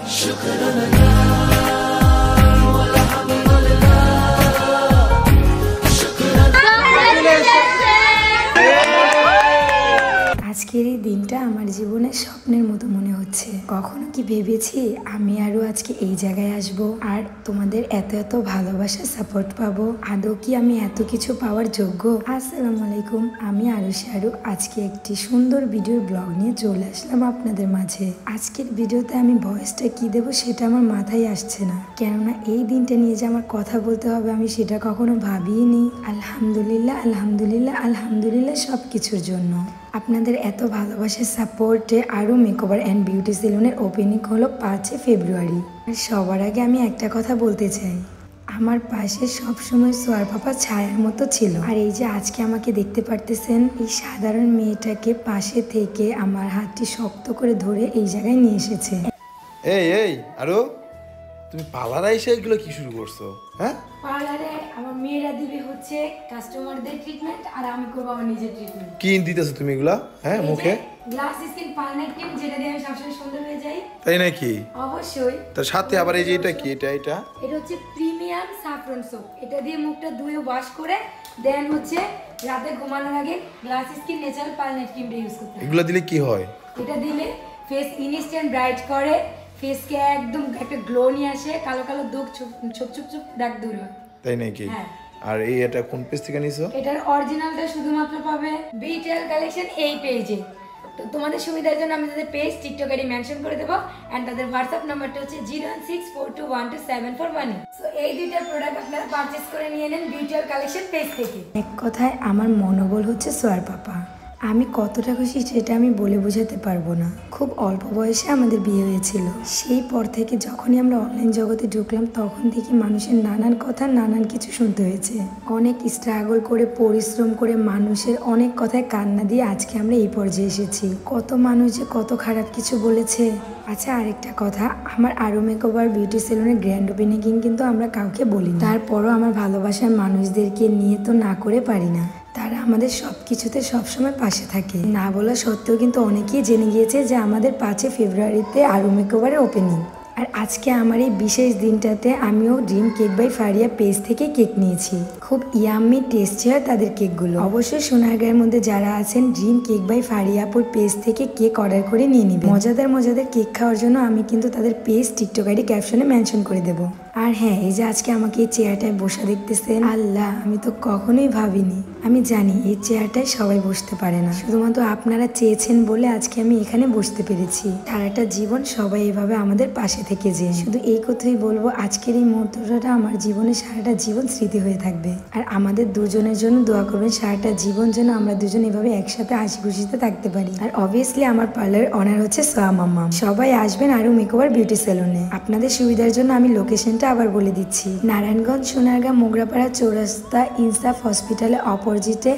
আজকের এই দিনটা আমার জীবনের স্বপ্নের মতো মনে হচ্ছে। কখনো কি ভেবেছি আমি আরো আজকে এই জায়গায় আসব আর তোমাদের এত এত ভালোবাসা সাপোর্ট পাবো? আদৌ কি আমি এত কিছু পাওয়ার যোগ্য? আসসালামু আলাইকুম, আমি আরুষি আরু। আজকে একটি সুন্দর ভিডিওর ব্লগ নিয়ে চলে আসলাম আপনাদের মাঝে। আজকের ভিডিওতে আমি ভয়েসটা কি দেবো সেটা আমার মাথায় আসছে না, কেননা এই দিনটা নিয়ে যে আমার কথা বলতে হবে আমি সেটা কখনো ভাবিনি। আলহামদুলিল্লাহ আলহামদুলিল্লাহ আলহামদুলিল্লাহ সব কিছুর জন্য। আপনাদের এত ভালোবাসার সাপোর্টে আরও মেকওভার অ্যান্ড বিউটি সেলুনের ওপেনিং হলো 5 ফেব্রুয়ারি। আর সবার আগে আমি একটা কথা বলতে চাই, আমার পাশে সবসময় সোয়ার পাপা ছায়ার মতো ছিল। আর এই যে আজকে আমাকে দেখতে পারতেছেন, এই সাধারণ মেয়েটাকে পাশে থেকে আমার হাতটি শক্ত করে ধরে এই জায়গায় নিয়ে এসেছে। এই আরো তুমি পার্লারে এসে এগুলো কি শুরু করছো? হ্যাঁ, পার্লারে আমার মেয়েরা দিবে হচ্ছে কাস্টমারদের ট্রিটমেন্ট আর আমি করব আমার নিজের ট্রিটমেন্ট। কি দিতেছো তুমি এগুলা? হ্যাঁ, মুখে গ্লাস স্কিন পার্লনেট ক্রিম, যেটা দিয়ে আমি সবসময় সুন্দর হয়ে যাই। তাই নাকি? অবশ্যই। তার সাথে আবার এই যে এটা কি? এটা হচ্ছে প্রিমিয়াম স্যাফরন সোপ। এটা দিয়ে মুখটা ধুয়ে ওয়াশ করে দেন হচ্ছে রাতে ঘুমানোর আগে গ্লাস স্কিন ন্যাচারাল পার্লনেট ক্রিমটা ইউজ করতে হয়। এগুলো দিলে কি হয়? এটা দিলে ফেস ইনস্ট্যান্ট ব্রাইট করে, ফেসকে একদম একটা গ্লো নিয়ে আসে, কালো কালো দাগ ছোপ দাগ দূর হয়। তাই নাকি? হ্যাঁ। আর এটা কোন পেজ থেকে নিছো? এটার অরিজিনালটা শুধুমাত্র পাবে বিটেল কালেকশন এই পেজে। তো তোমাদের সুবিধার জন্য আমি তাদের পেজ টিকটক আইডি মেনশন করে দেবো, এন্ড তাদের হোয়াটসঅ্যাপ নাম্বারটা হচ্ছে 01642127418। সো এই দুইটা প্রোডাক্ট আপনারা পারচেজ করে নিয়ে নেন বিটেল কালেকশন পেজ থেকে। এক কথায় আমার মনোবল হচ্ছে সোয়ার পাপা। আমি কতটা খুশি সেটা আমি বলে বোঝাতে পারবো না। খুব অল্প বয়সে আমাদের বিয়ে হয়েছিল। সেই পর থেকে যখনই আমরা অনলাইন জগতে ঢুকলাম তখন থেকে মানুষের নানান কথা নানান কিছু শুনতে হয়েছে। অনেক স্ট্রাগল করে পরিশ্রম করে মানুষের অনেক কথায় কান্না দিয়ে আজকে আমরা এই পর্যায়ে এসেছি। কত মানুষ যে কত খারাপ কিছু বলেছে। আচ্ছা, আরেকটা কথা, আমার আরো মেকওভার বিউটি সেলুনের গ্র্যান্ড ওপেনিং কিন্তু আমরা কাউকে বলি, তারপরও আমার ভালোবাসার মানুষদেরকে নিয়ে তো না করে পারি না। তারা আমাদের সব কিছুতে সবসময় পাশে থাকে। না বলা সত্ত্বেও কিন্তু অনেকেই জেনে গিয়েছে যে আমাদের 5 ফেব্রুয়ারিতে আরু মেকওভারের ওপেনিং। আর আজকে আমার এই বিশেষ দিনটাতে আমিও dream cake by Fariya page থেকে কেক নিয়েছি। খুব ইয়াম্মি টেস্টি হয় তাদের কেকগুলো। অবশ্যই সোনারগাঁয়ের মধ্যে যারা আছেন ড্রিম কেক বাই ফারিয়াপুর পেজ থেকে কেক অর্ডার করে নিয়ে নিবেন। মজাদার কেক খাওয়ার জন্য আমি কিন্তু তাদের পেজ টিকটক আইডি ক্যাপশনে মেনশন করে দেবো। আর হ্যাঁ, এই যে আজকে আমাকে এই চেয়ারটায় বসা দেখতেছেন, আল্লাহ, আমি তো কখনোই ভাবিনি। আমি জানি এই চেয়ারটায় সবাই বসতে পারে না, শুধুমাত্র আপনারা চেয়েছেন বলে আজকে আমি এখানে বসতে পেরেছি। সারাটা জীবন সবাই এভাবে আমাদের পাশে থেকে যে, শুধু এই কথাই বলবো, আজকের এই মুহূর্তটা আমার জীবনে সারাটা জীবন স্মৃতি হয়ে থাকবে। আর আমাদের দুজনের জন্য দোয়া করবেন সারাটা জীবন যেন আমরা দুজন এভাবে একসাথে হাসি খুশিতে থাকতে পারি। আর অবভিয়াসলি আমার পার্লার অনার হচ্ছে সোয়া মাম্মাম। সবাই আসবেন আরু মেকওভার বিউটি সেলুনে। আপনাদের সুবিধার জন্য আমি লোকেশনটা আবার বলে দিচ্ছি, নারায়ণগঞ্জ সোনারগাঁ মোগরাপাড়া চৌরাস্তা ইনসাফ হসপিটালের অপোজিটে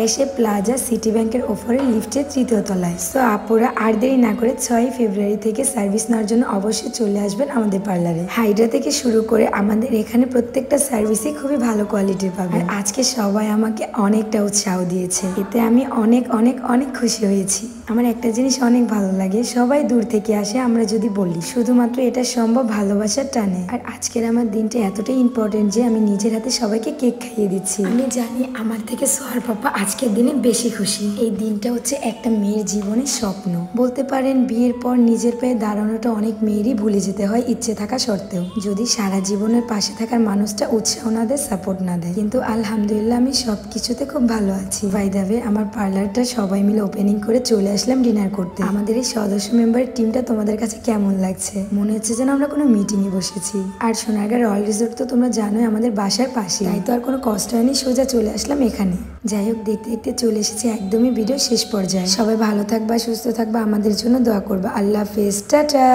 এসে প্লাজা সিটি ব্যাংকের ওপরে লিফটের 3য় তলায়। সো আপুরা আর দেরি না করে 6 ফেব্রুয়ারি থেকে সার্ভিস নেওয়ার জন্য অবশ্যই চলে আসবেন আমাদের পার্লারে। হাইড্রা থেকে শুরু করে আমাদের এখানে প্রত্যেকটা সার্ভিসই খুবই ভালো কোয়ালিটির পাবেন। আজকে সবাই আমাকে অনেকটা উৎসাহ দিয়েছে, এতে আমি অনেক অনেক অনেক খুশি হয়েছি। আমার একটা জিনিস অনেক ভালো লাগে, সবাই দূর থেকে আসে আমরা যদি বলি, শুধুমাত্র এটা সম্ভব ভালোবাসার টানে। আর আজকের আমার দিনটা এতটাই ইম্পর্টেন্ট যে আমি নিজের হাতে সবাইকে কেক খাইয়ে দিচ্ছি। আমি জানি আমার থেকে সোহার পাপা আজকের দিনে বেশি খুশি। এই দিনটা হচ্ছে একটা মেয়ের জীবনের স্বপ্ন। বলতে পারেন বিয়ের পর নিজের পায়ে দাঁড়ানোটা অনেক মেয়েরই ভুলে যেতে হয় ইচ্ছে থাকা সত্ত্বেও, যদি সারা জীবনের পাশে থাকার মানুষটা উৎসাহ না দেয়, সাপোর্ট না দেয়। কিন্তু আলহামদুলিল্লাহ আমি সবকিছুতে খুব ভালো আছি। বাই দ্য ওয়ে, আমার পার্লারটা সবাই মিলে ওপেনিং করে চলে আসলাম ডিনার করতে। আমাদের এই সদস্য মেম্বারের টিমটা তোমাদের কাছে কেমন লাগছে? মনে হচ্ছে যেন আমরা কোনো মিটিংয়ে বসেছি। আর সোনারগাঁ রয়্যাল রিসোর্ট তো তোমরা জানোই আমাদের বাসার পাশে, তাই তো আর কোনো কষ্ট হয়নি, সোজা চলে আসলাম এখানে। যাই হোক, দেখতে দেখতে চলে এসেছি একদমই ভিডিও শেষ পর্যায়ে। সবাই ভালো থাকবা, সুস্থ থাকবা, আমাদের জন্য দোয়া করবা। আল্লাহ হাফেজ, টাটা।